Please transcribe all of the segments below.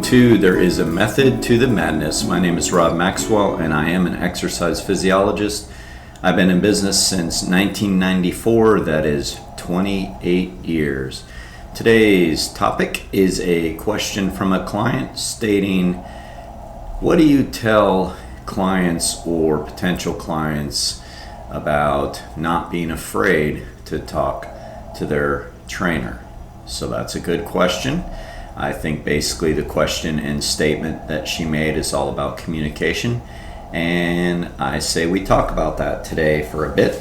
to There is a Method to the Madness. My name is Rob Maxwell and I am an exercise physiologist. I've been in business since 1994, that is 28 years. Today's topic is a question from a client stating, what do you tell clients or potential clients about not being afraid to talk to their trainer? So that's a good question. I think basically the question and statement that she made is all about communication, and I say we talk about that today for a bit.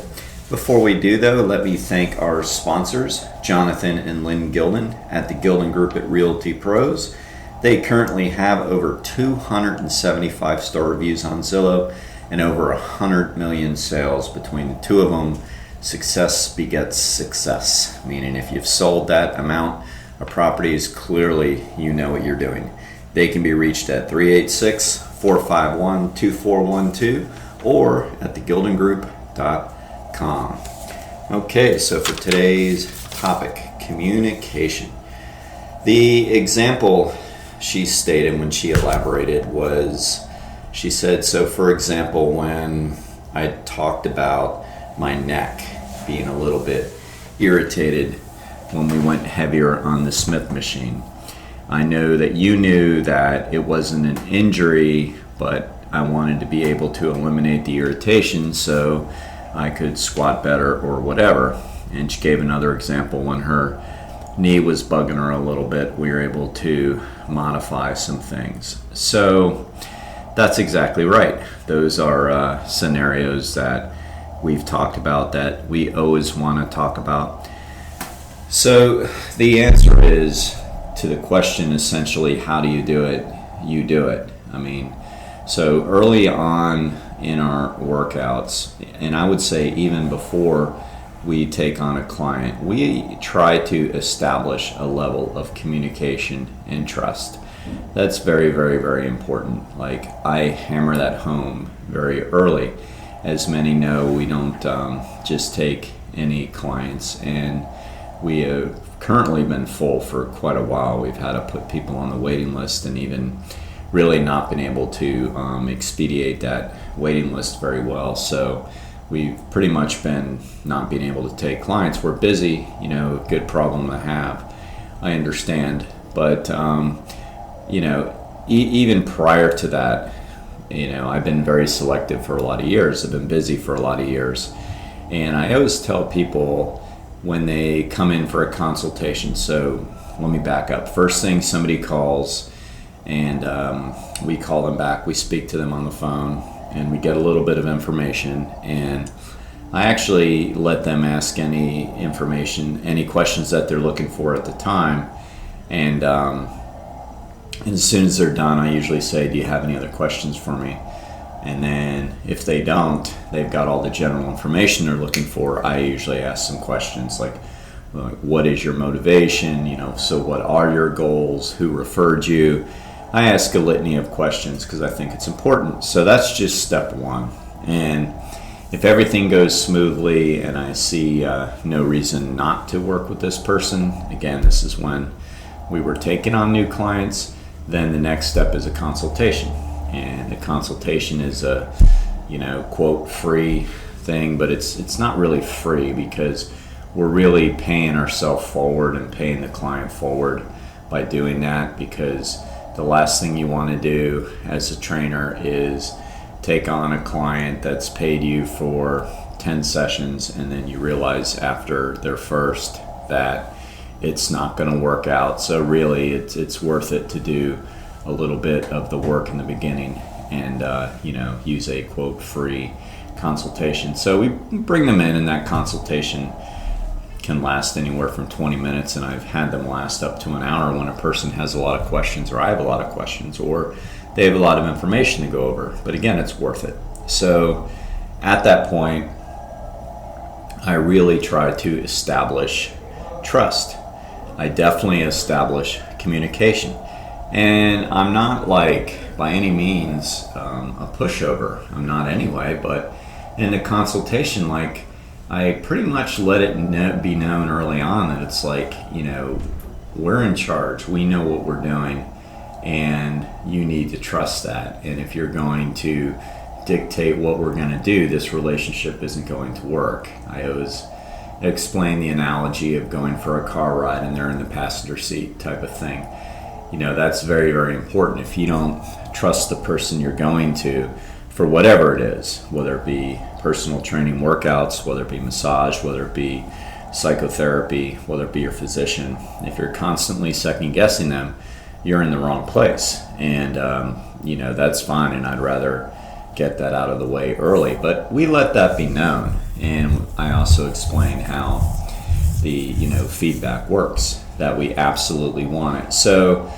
Before we do though, let me thank our sponsors, Jonathan and Lynn Gilden at the Gilden Group at Realty Pros. They currently have over 275 star reviews on Zillow and over 100 million sales between the two of them. Success begets success, meaning if you've sold that amount of properties, clearly you know what you're doing. They can be reached at 386-451-2412 or at thegildengroup.com. Okay, so for today's topic, communication. The example she stated when she elaborated was, she said, so for example, when I talked about my neck being a little bit irritated when we went heavier on the Smith machine, I know that you knew that it wasn't an injury, but I wanted to be able to eliminate the irritation so I could squat better or whatever. And she gave another example when her knee was bugging her a little bit. We were able to modify some things. So that's exactly right. Those are scenarios that we've talked about that we always want to talk about. So the answer is to the question essentially, how do you do it? You do it. So early on in our workouts, and I would say even before we take on a client, we try to establish a level of communication and trust. That's very, very, very important. Like, I hammer that home very early. As many know, we don't just take any clients, and we have currently been full for quite a while. We've had to put people on the waiting list and even really not been able to expedite that waiting list very well. So we've pretty much been not being able to take clients. We're busy, a good problem to have. I understand. But, even prior to that, I've been very selective for a lot of years. I've been busy for a lot of years. And I always tell people when they come in for a consultation, so let me back up. First thing, somebody calls and we call them back. We speak to them on the phone and we get a little bit of information, and I actually let them ask any information, any questions that they're looking for at the time. And as soon as they're done, I usually say, do you have any other questions for me? And then if they don't, they've got all the general information they're looking for. I usually ask some questions like, what is your motivation? So what are your goals? Who referred you? I ask a litany of questions because I think it's important. So that's just step one. And if everything goes smoothly and I see no reason not to work with this person, again, this is when we were taking on new clients, then the next step is a consultation. And the consultation is a, quote, free thing, but it's not really free because we're really paying ourselves forward and paying the client forward by doing that, because the last thing you want to do as a trainer is take on a client that's paid you for 10 sessions and then you realize after their first that it's not going to work out. So really it's worth it to do a little bit of the work in the beginning and use a quote free consultation. So we bring them in, and that consultation can last anywhere from 20 minutes, and I've had them last up to an hour when a person has a lot of questions, or I have a lot of questions, or they have a lot of information to go over. But again, it's worth it. So at that point, I really try to establish trust. I definitely establish communication. And I'm not by any means a pushover. I'm not anyway, but in the consultation, I pretty much let it be known early on that it's we're in charge. We know what we're doing. and you need to trust that. And if you're going to dictate what we're going to do, this relationship isn't going to work. I always explain the analogy of going for a car ride and they're in the passenger seat type of thing. That's very, very important. If you don't trust the person you're going to for whatever it is, whether it be personal training workouts, whether it be massage, whether it be psychotherapy, whether it be your physician, if you're constantly second guessing them, you're in the wrong place. And that's fine, and I'd rather get that out of the way early, but we let that be known. And I also explain how the feedback works, that we absolutely want it. So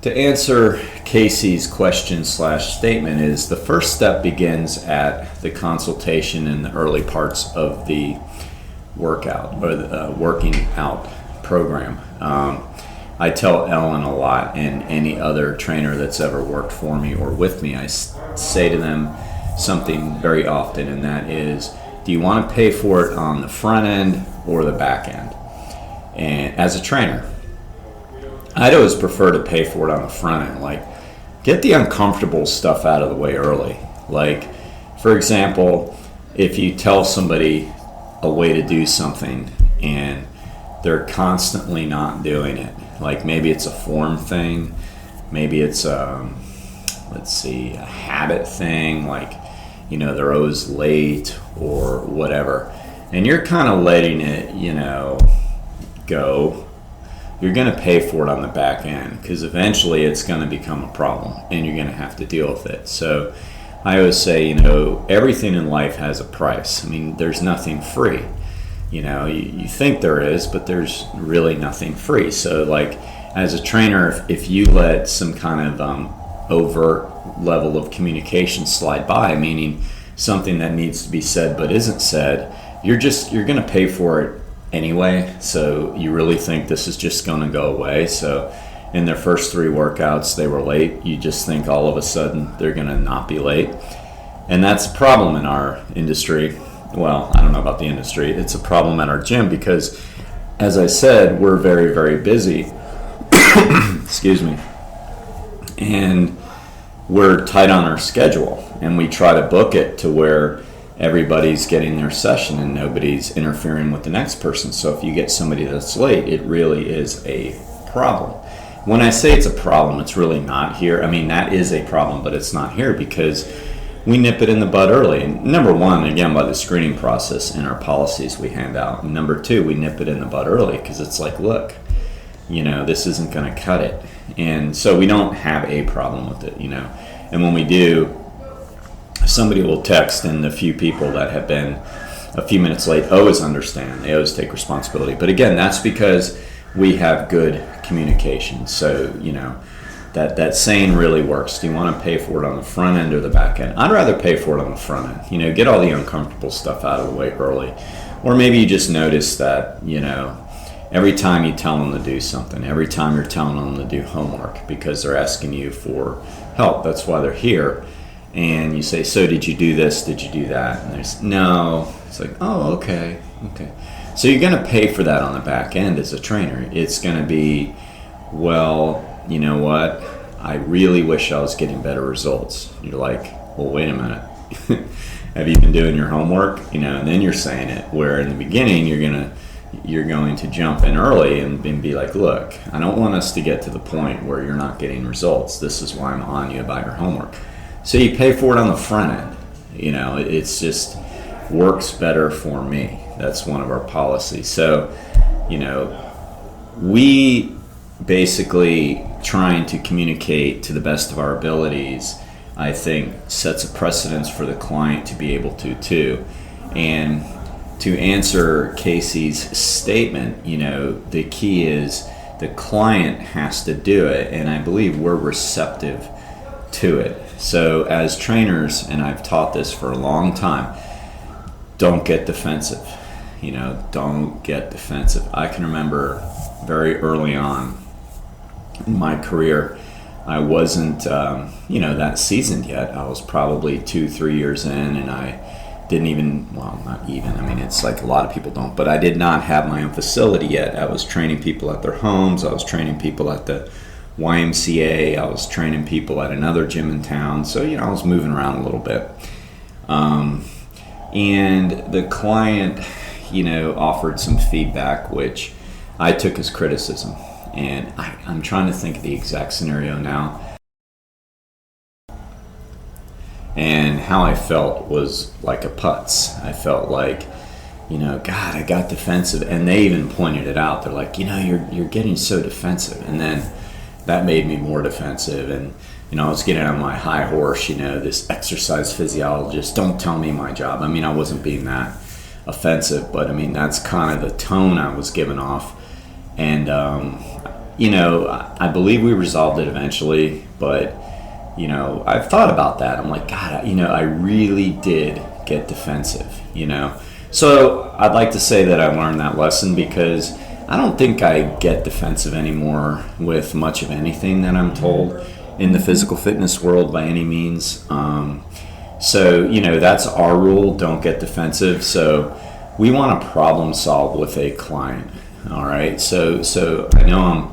to answer Casey's question / statement is, the first step begins at the consultation in the early parts of the workout or the working out program. I tell Ellen a lot, and any other trainer that's ever worked for me or with me, I say to them something very often, and that is, do you want to pay for it on the front end or the back end? And as a trainer, I'd always prefer to pay for it on the front end. Like, get the uncomfortable stuff out of the way early. Like, for example, if you tell somebody a way to do something and they're constantly not doing it, like maybe it's a form thing, maybe it's a habit thing, like they're always late or whatever, and you're kind of letting it go, you're going to pay for it on the back end, because eventually it's going to become a problem and you're going to have to deal with it. So I always say, everything in life has a price. I mean, there's nothing free. You think there is, but there's really nothing free. So like, as a trainer, if you let some kind of overt level of communication slide by, meaning something that needs to be said but isn't said, you're going to pay for it anyway. So you really think this is just going to go away. So in their first 3 workouts, they were late. You just think all of a sudden they're going to not be late. And that's a problem in our industry. Well, I don't know about the industry. It's a problem at our gym because, as I said, we're very, very busy. Excuse me. And we're tight on our schedule, and we try to book it to where everybody's getting their session and nobody's interfering with the next person. So if you get somebody that's late, it really is a problem. When I say it's a problem, it's really not here. I mean, that is a problem, but it's not here because we nip it in the bud early. And number one, again, by the screening process and our policies we hand out. And number 2, we nip it in the bud early because it's like, look, this isn't going to cut it. And so we don't have a problem with it, And when we do, somebody will text, and the few people that have been a few minutes late always understand. They always take responsibility. But again, that's because we have good communication. So, that saying really works. Do you want to pay for it on the front end or the back end? I'd rather pay for it on the front end. Get all the uncomfortable stuff out of the way early. Or maybe you just notice that, every time you tell them to do something, every time you're telling them to do homework because they're asking you for help, that's why they're here, and you say, so did you do this, did you do that? And there's, no. It's like, oh, okay. So you're going to pay for that on the back end as a trainer. It's going to be, well, you know what, I really wish I was getting better results. You're like, well, wait a minute. Have you been doing your homework? And then you're saying it, where in the beginning you're going to jump in early and be like, look, I don't want us to get to the point where you're not getting results. This is why I'm on you about your homework. So you pay for it on the front end. It's just works better for me. That's one of our policies. So, we basically trying to communicate to the best of our abilities, I think, sets a precedence for the client to be able to too. And to answer Casey's statement, the key is the client has to do it, and I believe we're receptive to it. So as trainers, and I've taught this for a long time, don't get defensive. Don't get defensive. I can remember very early on in my career, I wasn't, that seasoned yet. I was probably 2-3 years in, and I didn't even, well, not even, I mean, it's like a lot of people don't, but I did not have my own facility yet. I was training people at their homes. I was training people at the YMCA. I was training people at another gym in town. So, I was moving around a little bit. And the client, offered some feedback, which I took as criticism. And I'm trying to think of the exact scenario now. And how I felt was like a putz. I felt like, God, I got defensive. And they even pointed it out. They're like, you're getting so defensive. And then that made me more defensive. And, I was getting on my high horse, this exercise physiologist, don't tell me my job. I wasn't being that offensive, but that's kind of the tone I was giving off. And, I believe we resolved it eventually, but, I've thought about that. I'm like, God, I really did get defensive, So I'd like to say that I learned that lesson, because I don't think I get defensive anymore with much of anything that I'm told in the physical fitness world by any means. So, that's our rule, don't get defensive. So we want to problem solve with a client. All right. So I know I'm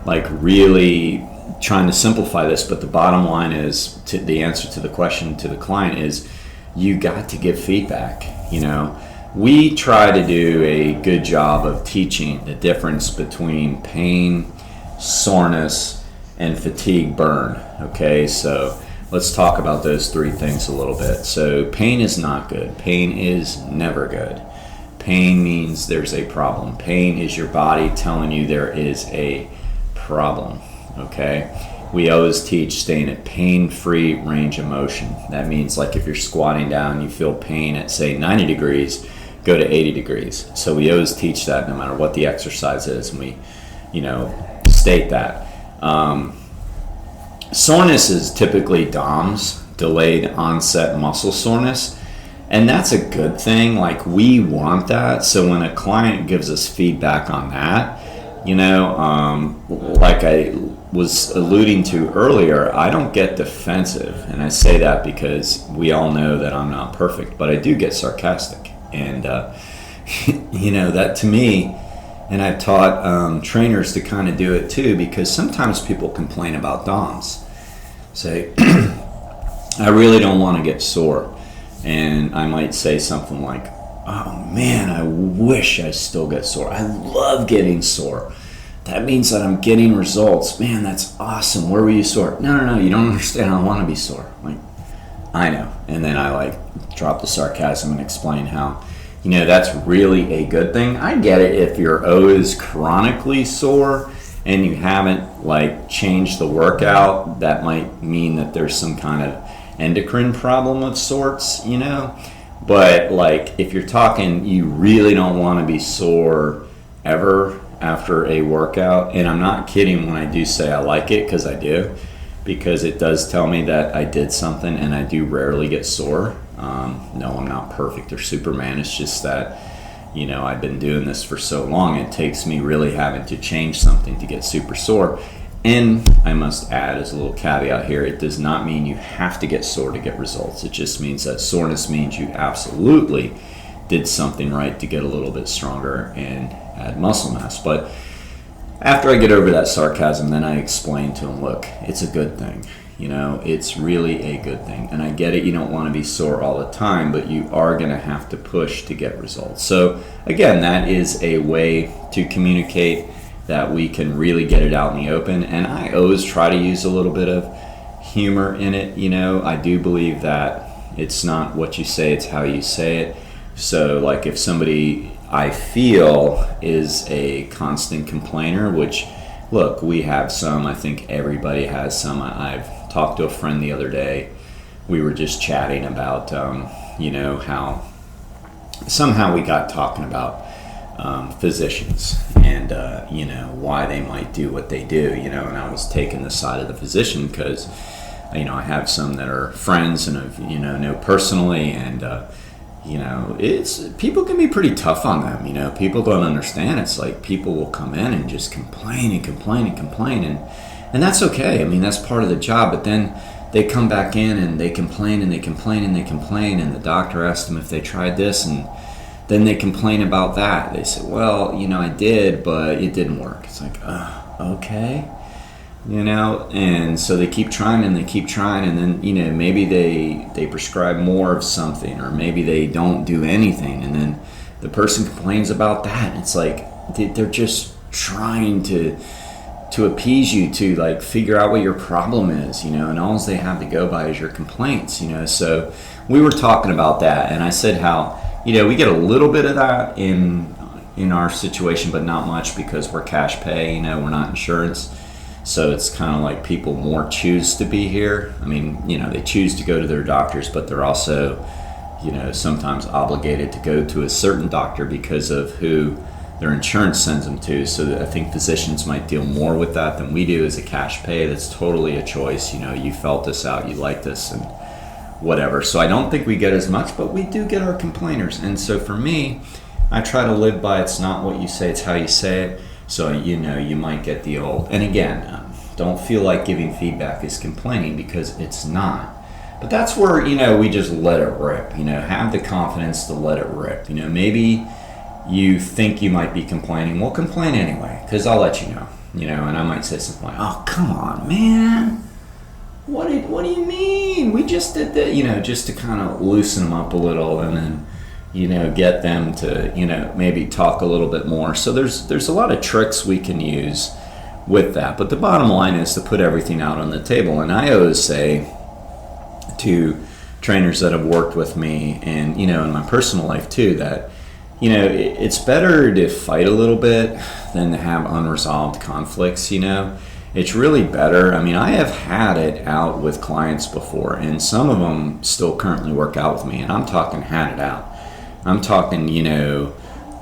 like really trying to simplify this, but the bottom line is, the answer to the question to the client is, you got to give feedback. We try to do a good job of teaching the difference between pain, soreness, and fatigue burn. Okay, so let's talk about those three things a little bit. So pain is not good. Pain is never good. Pain means there's a problem. Pain is your body telling you there is a problem. Okay, we always teach staying at pain-free range of motion. That means, like, if you're squatting down, you feel pain at, say, 90 degrees, go to 80 degrees. So we always teach that no matter what the exercise is, and we, state that. Soreness is typically DOMS, delayed onset muscle soreness, and that's a good thing. Like, we want that. So when a client gives us feedback on that, like I was alluding to earlier, I don't get defensive, and I say that because we all know that I'm not perfect, but I do get sarcastic, and that to me. And I've taught trainers to kind of do it too, because sometimes people complain about DOMs. Say, I really don't want to get sore. And I might say something like, oh man, I wish I still get sore. I love getting sore. That means that I'm getting results. Man, that's awesome. Where were you sore? No, you don't understand. I want to be sore. I'm like, I know. And then I drop the sarcasm and explain how, that's really a good thing. I get it if you're always chronically sore and you haven't changed the workout. That might mean that there's some kind of endocrine problem of sorts, But if you're talking, you really don't want to be sore ever after a workout. And I'm not kidding when I do say I like it, because I do, because it does tell me that I did something, and I do rarely get sore. No, I'm not perfect or Superman. It's just that, I've been doing this for so long, it takes me really having to change something to get super sore. And I must add, as a little caveat here, it does not mean you have to get sore to get results. It just means that soreness means you absolutely did something right to get a little bit stronger and add muscle mass. But after I get over that sarcasm, then I explain to them, look, it's a good thing. It's really a good thing. And I get it, you don't want to be sore all the time, but you are going to have to push to get results. So again, that is a way to communicate that we can really get it out in the open. And I always try to use a little bit of humor in it. I do believe that it's not what you say, it's how you say it. So if somebody I feel is a constant complainer, which, look, we have some, I think everybody has some. I've talked to a friend the other day. We were just chatting about, how somehow we got talking about physicians and, why they might do what they do, and I was taking the side of the physician because, I have some that are friends and I've, know personally, and, it's, people can be pretty tough on them, people don't understand. It's like people will come in and just complain and complain and complain, and that's okay. That's part of the job, but then they come back in and they complain and they complain and they complain, and the doctor asked them if they tried this, and then they complain about that. They say, well, I did, but it didn't work. It's like, okay. and so they keep trying and they keep trying, and then, maybe they prescribe more of something, or maybe they don't do anything, and then the person complains about that. It's like they're just trying to appease you, to like figure out what your problem is, and all they have to go by is your complaints. So we were talking about that, and I said how we get a little bit of that in our situation, but not much, because we're cash pay. We're not insurance. So it's kind of like people more choose to be here. I mean, they choose to go to their doctors, but they're also, sometimes obligated to go to a certain doctor because of who their insurance sends them to. So I think physicians might deal more with that than we do as a cash pay. That's totally a choice. You felt this out, you like this, and whatever. So I don't think we get as much, but we do get our complainers. And so for me, I try to live by, it's not what you say, it's how you say it. So, you might get the old, and again, don't feel like giving feedback is complaining, because it's not. But that's where, we just let it rip, have the confidence to let it rip. Maybe you think you might be complaining. Well, complain anyway, because I'll let you know, and I might say something like, oh, come on, man. What do you mean? We just did that, just to kind of loosen them up a little, and then, get them to, maybe talk a little bit more. So there's a lot of tricks we can use with that. But the bottom line is to put everything out on the table. And I always say to trainers that have worked with me, and, in my personal life too, that, it's better to fight a little bit than to have unresolved conflicts. It's really better. I mean, I have had it out with clients before, and some of them still currently work out with me, and I'm talking had it out. I'm talking,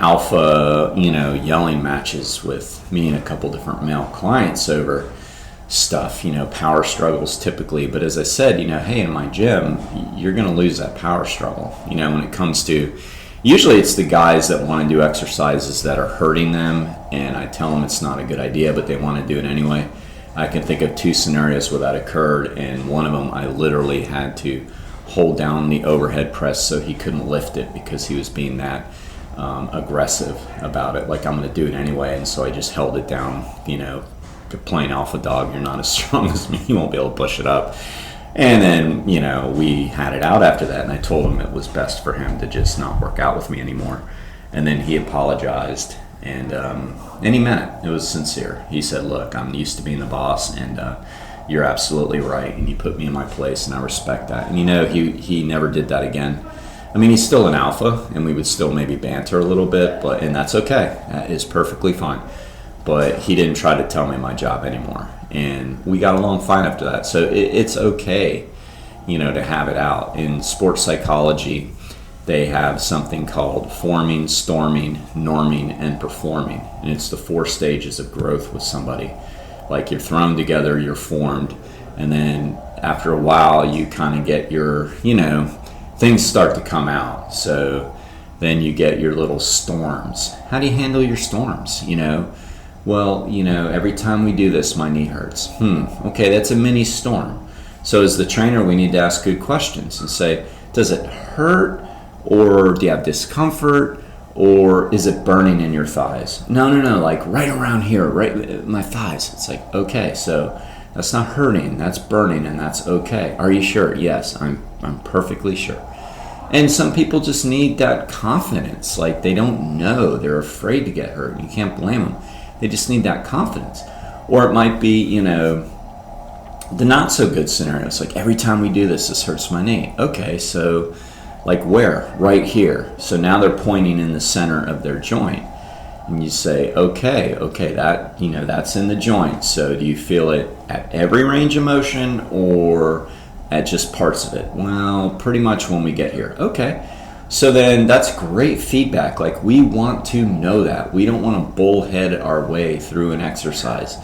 alpha, yelling matches with me and a couple different male clients over stuff, power struggles typically. But as I said, hey, in my gym, you're going to lose that power struggle, when it comes to, usually it's the guys that want to do exercises that are hurting them, and I tell them it's not a good idea, but they want to do it anyway. I can think of 2 scenarios where that occurred, and one of them I literally had to hold down the overhead press so he couldn't lift it, because he was being that aggressive about it, like, I'm going to do it anyway. And so I just held it down, plain alpha dog, you're not as strong as me, you won't be able to push it up. And then, we had it out after that, and I told him it was best for him to just not work out with me anymore. And then he apologized, and he meant it. It was sincere. He said, look, I'm used to being the boss, and you're absolutely right, and you put me in my place, and I respect that. And he never did that again. I mean, he's still an alpha, and we would still maybe banter a little bit, and that's okay. That is perfectly fine. But he didn't try to tell me my job anymore, and we got along fine after that. So it's okay, to have it out. In sports psychology, they have something called forming, storming, norming, and performing, and it's the 4 stages of growth with somebody. Like, you're thrown together, you're formed, and then after a while you kind of get your, things start to come out. So then you get your little storms. How do you handle your storms? Well, every time we do this, my knee hurts. Okay, that's a mini storm. So as the trainer, we need to ask good questions and say, does it hurt, or do you have discomfort, or is it burning in your thighs? No, like right around here, right my thighs. It's like, okay, so that's not hurting, that's burning, and that's okay. Are you sure? Yes, I'm perfectly sure. And some people just need that confidence. Like, they don't know, they're afraid to get hurt. You can't blame them. They just need that confidence. Or it might be, the not so good scenarios. Like, every time we do this hurts my knee. Okay, so like where? Right here. So now they're pointing in the center of their joint. And you say, okay, that, that's in the joint. So do you feel it at every range of motion, or at just parts of it? Well, pretty much when we get here. Okay. So then that's great feedback. Like, we want to know that. We don't want to bullhead our way through an exercise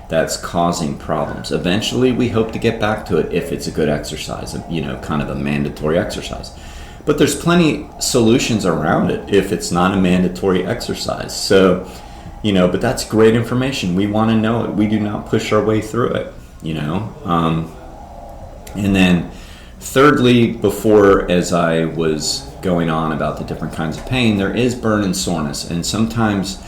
that's causing problems. Eventually, we hope to get back to it if it's a good exercise, kind of a mandatory exercise. But there's plenty solutions around it if it's not a mandatory exercise. So, but that's great information. We want to know it. We do not push our way through it, And then thirdly, before, as I was going on about the different kinds of pain, there is burn and soreness. And sometimes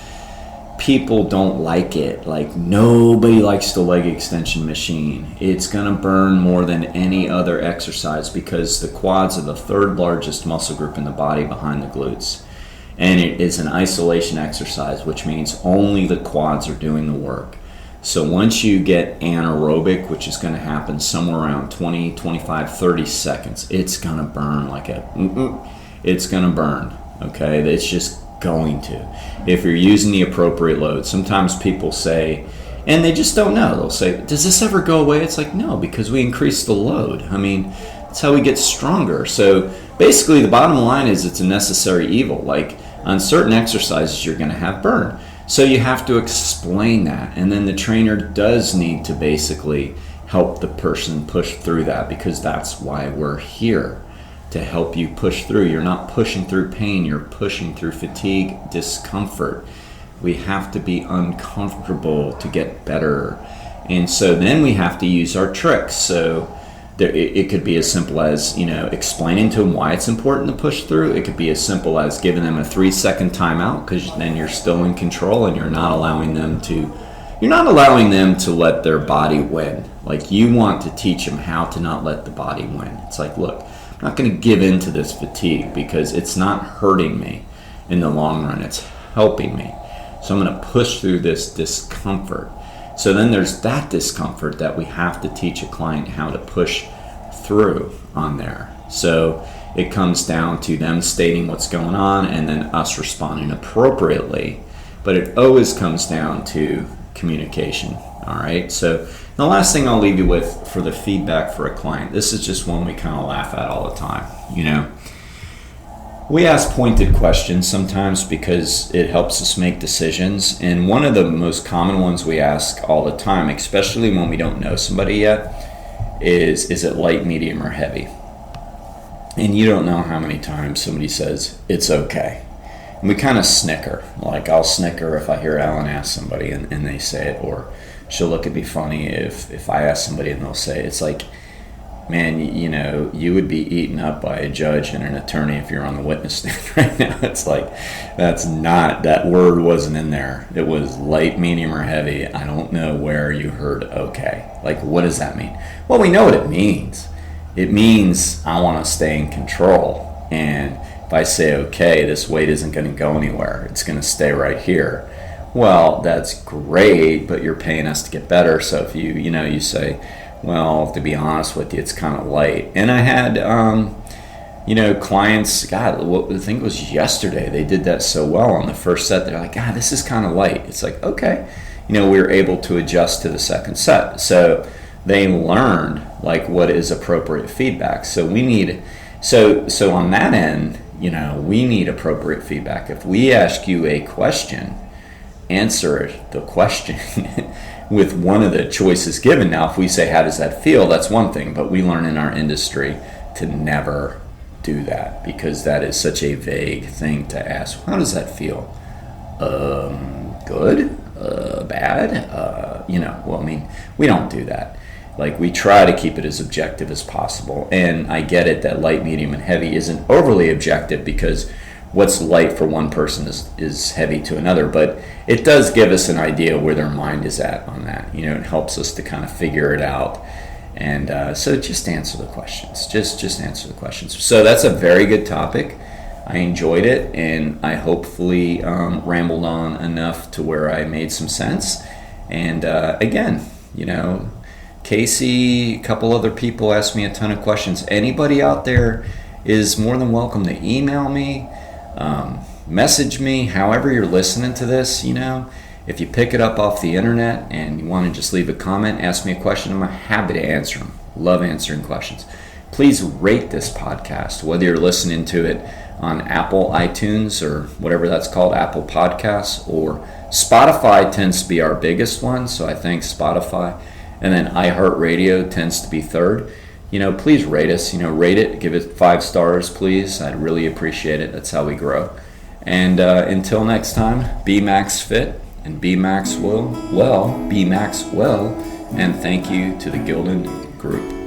people don't like it. Like, nobody likes the leg extension machine. It's gonna burn more than any other exercise because the quads are the third largest muscle group in the body behind the glutes. And it is an isolation exercise, which means only the quads are doing the work. So once you get anaerobic, which is going to happen somewhere around 20, 25, 30 seconds, it's going to burn it's going to burn, okay? It's just going to. If you're using the appropriate load. Sometimes people say, and they just don't know, they'll say, does this ever go away? It's like, no, because we increase the load. I mean, that's how we get stronger. So basically the bottom line is it's a necessary evil. Like, on certain exercises, you're going to have burn. So you have to explain that, and then the trainer does need to basically help the person push through that, because that's why we're here, to help you push through. You're not pushing through pain, you're pushing through fatigue, discomfort. We have to be uncomfortable to get better. And so then we have to use our tricks. So it could be as simple as, explaining to them why it's important to push through. It could be as simple as giving them a 3-second timeout, because then you're still in control and you're not allowing them to let their body win. Like, you want to teach them how to not let the body win. It's like, look, I'm not going to give in to this fatigue because it's not hurting me in the long run. It's helping me. So I'm going to push through this discomfort. So then there's that discomfort that we have to teach a client how to push through on there. So it comes down to them stating what's going on and then us responding appropriately. But it always comes down to communication. All right. So the last thing I'll leave you with for the feedback for a client, this is just one we kind of laugh at all the time. We ask pointed questions sometimes because it helps us make decisions. And one of the most common ones we ask all the time, especially when we don't know somebody yet, is it light, medium, or heavy? And you don't know how many times somebody says, it's okay. And we kind of snicker. Like, I'll snicker if I hear Alan ask somebody and they say it, or she'll look at me funny if I ask somebody and they'll say it. It's like, man, you would be eaten up by a judge and an attorney if you're on the witness stand right now. It's like, that word wasn't in there. It was light, medium, or heavy. I don't know where you heard okay. Like, what does that mean? Well, we know what it means. It means I want to stay in control. And if I say, okay, this weight isn't going to go anywhere, it's going to stay right here. Well, that's great, but you're paying us to get better. So if you say, well, to be honest with you, it's kind of light. And I had, clients, God, I think it was yesterday, they did that so well on the first set. They're like, God, this is kind of light. It's like, okay. We were able to adjust to the second set. So they learned, like, what is appropriate feedback. So we need, so on that end, we need appropriate feedback. If we ask you a question, answer the question with one of the choices given. Now, if we say, how does that feel? That's one thing, but we learn in our industry to never do that, because that is such a vague thing to ask. How does that feel? Good? Bad? We don't do that. Like, we try to keep it as objective as possible. And I get it that light, medium, and heavy isn't overly objective, because what's light for one person is heavy to another, but it does give us an idea where their mind is at on that. It helps us to kind of figure it out. And so just answer the questions. Just answer the questions. So that's a very good topic. I enjoyed it, and I hopefully rambled on enough to where I made some sense. And again, Casey, a couple other people asked me a ton of questions. Anybody out there is more than welcome to email me, message me, however you're listening to this. If you pick it up off the internet and you want to just leave a comment, ask me a question, I'm happy to answer them. Love answering questions. Please rate this podcast, whether you're listening to it on Apple iTunes or whatever that's called, Apple Podcasts, or Spotify tends to be our biggest one, so I thank Spotify. And then iHeartRadio tends to be third. Please rate us. Rate it, give it 5 stars, please. I'd really appreciate it. That's how we grow. And until next time, be Max Fit and be Max well. Be Max well. And thank you to the Gildan Group.